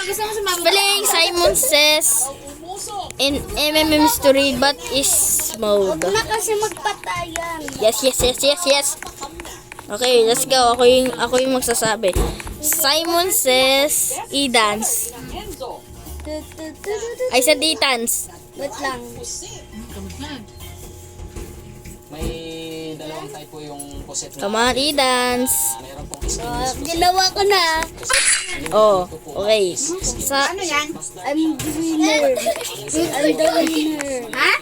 gusto mo sumama? Spelling, Simon Says in MMM story, but is mode. Huwag na kasi magpatayan. Yes. Okay, let's go. Ako yung magsasabi. Simon Says i-dance. I said i-dance. Wait lang. May dalawang typo yung poset na. Come on, i-dance. Meron pong skin. Ginawa ko na. Oh, okay. Ano yan? I'm the winner. I'm the winner. Ha?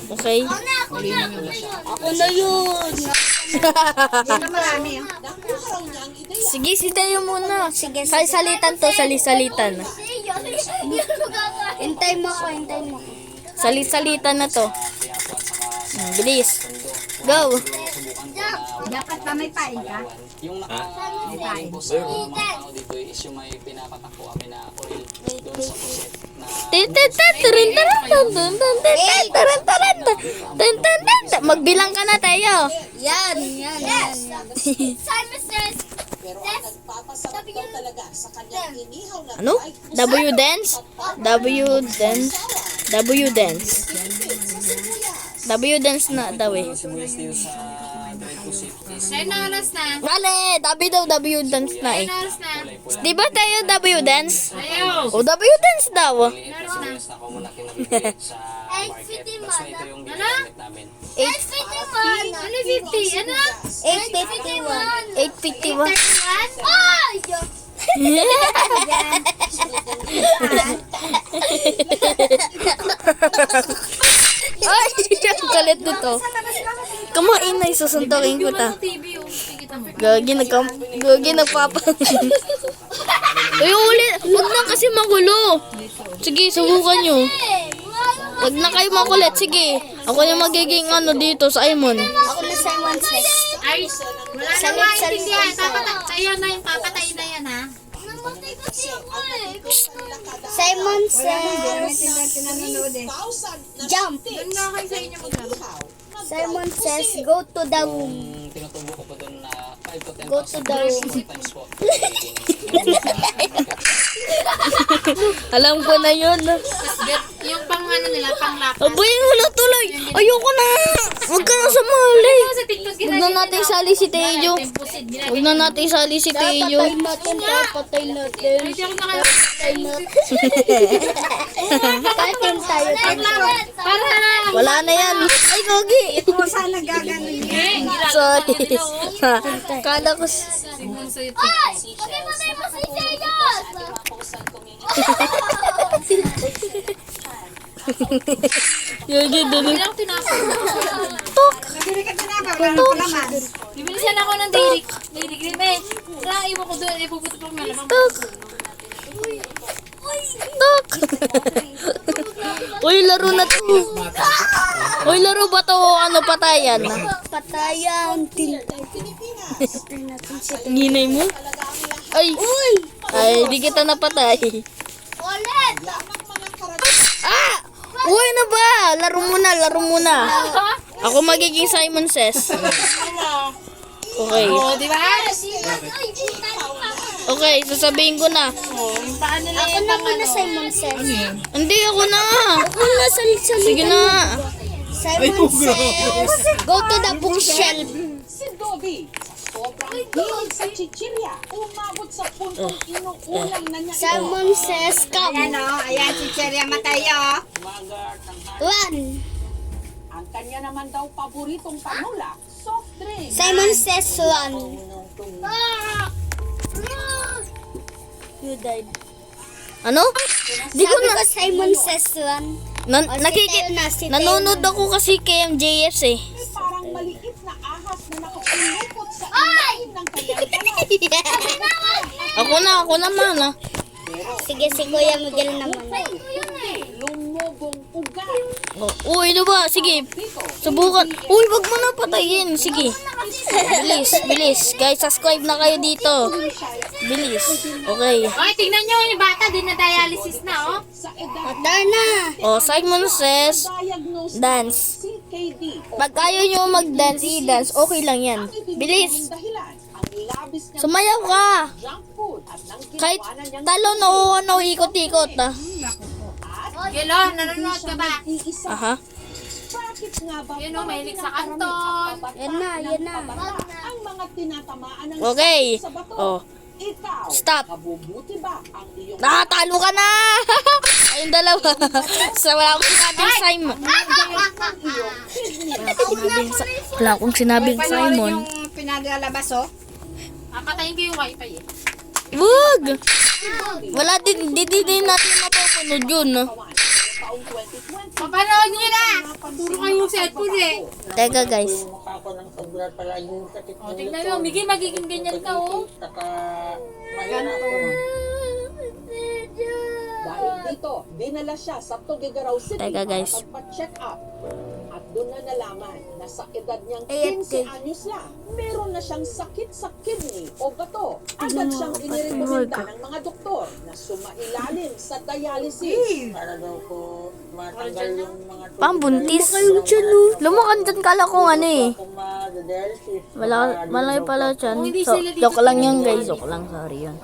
Okay. Ako na yun. Ito marami. Sige, si Tayo muna. Sige, salitan to, salisalitan. Hintay mo ako. Salisalitan na to. Bilis. Go. Dapat pa may pain ka. Yung naka-pain po sa mga tao dito is yung may pinapatakbo kami na oil doon sa poset na Magbilang ka na, Tayo. Yan. Simon Says. Pero ang nagpapasarap daw talaga sa kanyang inihaw na Ano? W dance? W dance na daw eh. sibuyas din sa dried poset is Ayun na oras na. Wale, W dance na eh. Ayun na oras na. Di ba Tayo W dance? Ayaw. O W dance daw. sibuyas na ako muna kinabibigay sa market. That's why ito yung ginagamit namin. 851. Ano 50? Ano? 851. 851? Ay! Ay, ang kalit nito. Kumain na, susuntokin ko ta. TV yung kita mo. Gagi, nagpapa. Uy, ulit. Huwag na kasi magulo. Sige, subukan nyo. Huwag na kayo makulit. Sige. Ako yung magiging dito, Simon. Ako na Simon Says. Ay, wala na maintindihan. Tayo na yung papatay na yan, ha? Simon Says. Jump. Doon nga kayo sa inyo maglaro. Simon Says go to the room. Yung tinutubo ko po doon na 5 to 10 Go to the room. times po. Alam ko na yun. Yung pang ano nila, pang lakas. Abayin mo na tuloy. Ayoko na. Huwag ka na sumali. Sa TikTok Huwag na natin sali si Tejo. Huwag na natin sali si Tejo. Patay natin. Hindi ako nakala. Katin tayo. Para Wala na yan. Ay, Gogi. ito sana gaganin niya. Sorry. Kala ko... Gogi, dali. Hindi ako tinapos. Tok. Bibilisan ako ng dairy cream eh. Kaya iwan ko doon, ipuputo pa malamang. Tok. Tok. Uy, laro na to. Uy, laro ba to? Ano, patayan? Patayan. Ginay mo? Ay. Ay, di kita napatay. Ah! Uy, ano ba? Laro muna. Ako magiging Simon Says. Okay. O, di ba? Okay, sasabihin ko na. Paano na Ako na muna Simon Says. Hindi, ako na. Ako na salit-salit. Sige na. Simon Says go to the bookshelf. si Dobby. Sobrang hilig sa chichirya. Umabot sa puntong inuulam na niya. Simon Says come. Ayan, si Cherry Matayo. Umaga, tanghali. 1. Ang kanya naman daw paboritong panula, soft drink. Simon Says 1. You died. Ano? Di ko Sabi na... ko Simon Says 1. Nanonood ako kasi kay MJS eh. Parang maliit na ahas na nakapulupot sa ilalim ng kanyang kalat. Ako naman ah. Sige, si Kuya Miguel naman. Lumubong ugat. Oh, uy, ano ba? Sige. Subukan. Uy, wag mo na patayin. Sige. Bilis. Guys, subscribe na kayo dito. Bilis. Okay. Oy, tingnan nyo, yung bata, din na dialysis na, oh. Sa edad Matar na. Oh, Simon Says diagnosed dance. CKD o Pag ayaw nyo mag-dance, i-dance, okay lang yan. Bilis. dahilan ang labis Sumayaw ka. junk food at nang Kahit ginawa na niyang talon o ikot-ikot ah. Gelo, nanonood ka ba? iisa. Aha. Bakit nga ba Yun o, mahilig sa parang kanton. Yan na, yan na. ang mga tinatamaan ng Okay. sakit sa bato? Oh. Ikaw, Stop. mabubuti ba ang iyong Nakatalo ka na! Ayun dalawa. So, wala akong sinabing Simon. Wala akong sinabing Simon. Yung pinagalabas, oh. Patayin ko yung wifi eh. Wag! Wala din natin mapupunod yun. No? taong 2020? Mapanood nyo na! Puro kayong cellphone eh. Teka guys. O, tignan mo, Miggy, magiging ganyan ka oh. Dahil dito, dinala siya sa Tugigaraw City Teka, guys. para magpa-check up. At doon na nalaman na sa edad niyang Ayan, 15 anyos lang, meron na siyang sakit sa kidney o bato. Agad siyang inirekomenda ng mga doktor na sumailalim sa dialysis. Para daw po matanggal yung mga Pambuntis. Lumakan dyan kala ko ano eh. kung ma-dialysis. Malay pala dyan. So, joke lang yun guys. Joke lang. Sorry yun.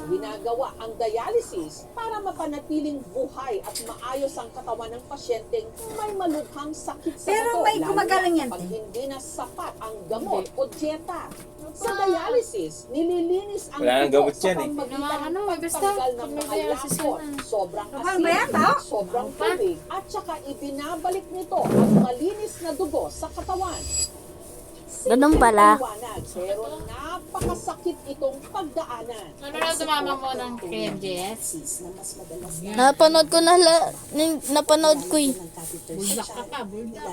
Ginagawa ang dialysis para mapanatiling buhay at maayos ang katawan ng pasyenteng may malubhang sakit sa Pero bato. may lalo gumagaling na yan, kapag hindi na sapat ang gamot o dieta. Sa dialysis, nililinis ang Wala nang dugo gamot sa yan eh. pamamagitan ng basta, pagtanggal ng pag may mga dialysis lakot, yan sobrang ba yan, asin, ba? sobrang tubig, at saka ibinabalik nito ang malinis na dugo sa katawan. Ganun pala. Liwanag, pero napakasakit itong pagdaanan. Ano na tumama mo ng KMJS? Napanood ko napanood ko eh. Buldak ka pa, buldak.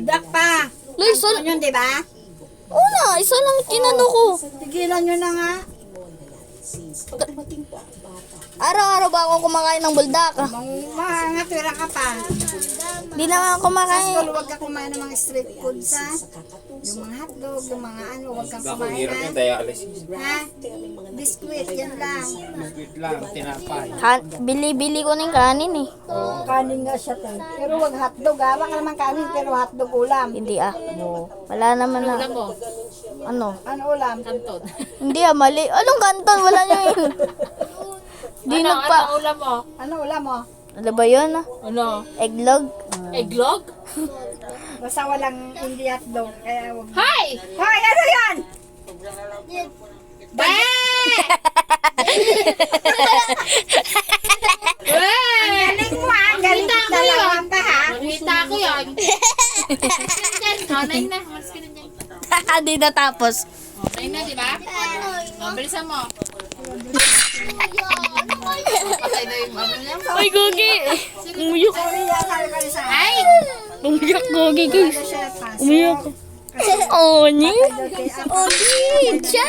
Dak pa. Loy, isa, Yun, di ba? una, isa lang kinano ko. Tigilan nyo na nga. Araw-araw ba ako kumakain ng buldak? Mga tira ka pa. Di naman ako kumakain. Pero huwag ka kumain ng mga street foods, ha? Yung mga hotdog, yung mga ano, huwag kang Bakong kumain, hirap ha? yung dialysis. Ha? Biskuit, yan lang. Biscuit lang, tinapay. Bili-bili ko ng kanin eh. Kanin nga siya, te. Pero huwag hotdog, ha? Baka naman kanin, pero hotdog ulam. Hindi ah. Wala naman Ulam na. mo, Ano? Ano ulam? kanton. Hindi ah, mali. Anong kanton? Wala nyo yun. Di Ano nagpa... ulam mo? Ano ulam mo? Ano ba yun? Ano? Eggnog? Egglog? Basta walang hindi hotdog, kaya huwag. Hi! Hoy, ano yan? Ba! Galing mo, ha? Galing Nakita ko dalawa yun. ka, ha? Nakita ko yun. Nanay na, mas ka na dyan. Di natapos. Okay na, di ba? O, bilisan mo. Patay na yung ano niya. Ay, Gogi! Umiyak. Sorry, sabi ko sa Ay! Umiyak, Gogi, guys. siya, pasok. Umiyak. Oni? Oni! Cha!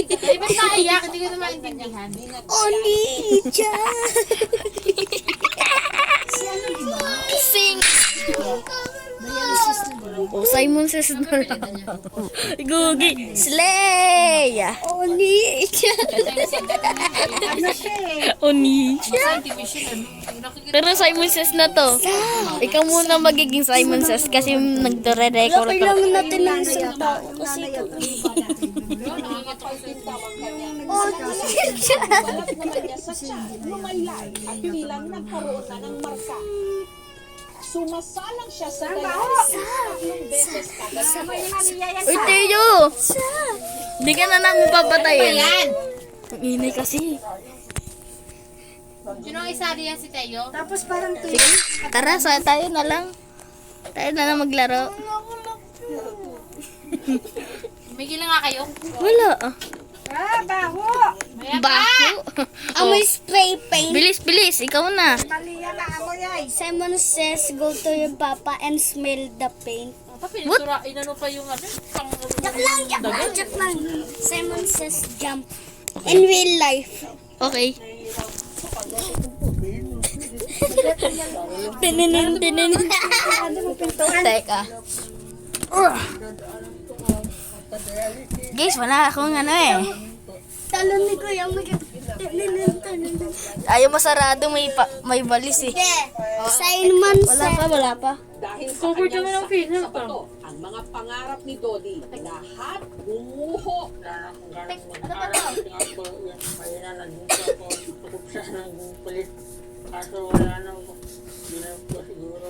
Di ba naiyak? Hindi ko na maintindihan. Oni! Cha! Sing! Oh, Simon says no lang. Gogi! Slay! Oni! Cha! Ano siya, eh? Oni! Cha! Scientific. Pero Simon says na to. Ikaw muna magiging Simon says kasi nagre-record ka. Kailangan natin ng isang tao. Kasi Balat naman niya sa tiyan, lumaylay at bilang nagkaroon na ng marka. Sumasalang siya sa dialysis 3 beses kada linggo. Uy, Teo! Hindi ka na namin papatayin. Ayan! Ang inay kasi. Sino ang isa diyan si Teo? Tapos parang Tara, tayo na lang. Tayo na lang maglaro. Tumigil na nga kayo. Wala. baho! Maya pa! Baho. Amoy spray paint. Bilis, bilis. Ikaw na. Mali yan ang amoy ay. Simon says, go to your papa and smell the paint. Pinintura, inano pa yung ano? Joke lang. Simon says, jump. In real life. Okay. Tininin. Teka. Guys, wala akong ano eh. Talon ni Kuya Miguel. Ayaw masarado, may balis eh. Simon Wala says, pa. Dahil sa Covered kanyang naman ang sakit film, sa bato, ang mga mga pangarap ni Dodi, lahat bumuho. Wala na akong ganang mag-aral. Kasi nga po, yun, mahina na din po ako. Tukot siya ng pulit. Kaso wala na po. Hindi na po siguro.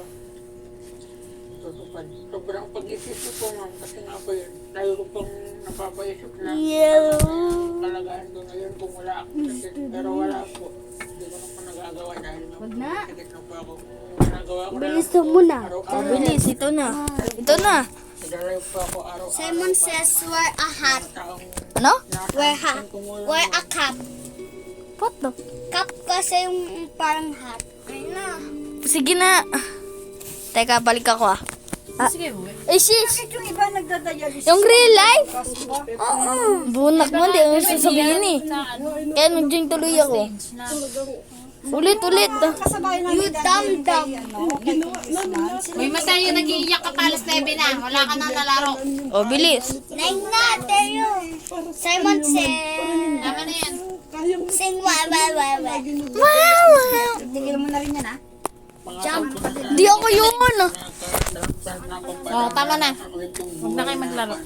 Tutupad. Sobrang pag-isip ko po, ma'am. Kasi nga po yun, tayo ko pong napapaisip na kalagahan ko ngayon kung wala ako sakit. Pero wala po. Hindi ko na po nagagawa dahil nga po sakit na po ako. Nagawa ko na lang po muna. araw-araw. Bilis, ito na. Ito na. Nagdalayo po ako araw-araw. Simon says, wear a hat. Taong Ano? Wear hat. Wear a cap. What the? Cap kasi yung parang hat. Ayun na. Sige na. Teka, balik ako ah. Sige, uwi. Sis! Bakit yung iba nagdadialysis? Yung real life? Oo. Bunak mo, hindi mo sasabihin eh. Sa ano, Kaya nag-join tuloy ako. na Ulit. Kasabay lang You dum-dum. may masaya yung nag-iiyak ka pa alas 9 na. Wala ka nang nalaro. O, bilis. Nine na, Teo. Simon says, Tama na yan. sing wah, wah, wah, wah. Tigil mo na rin yan, ha? Jump. Di ako yun. Oh, tama na. Huwag na kayo maglaro.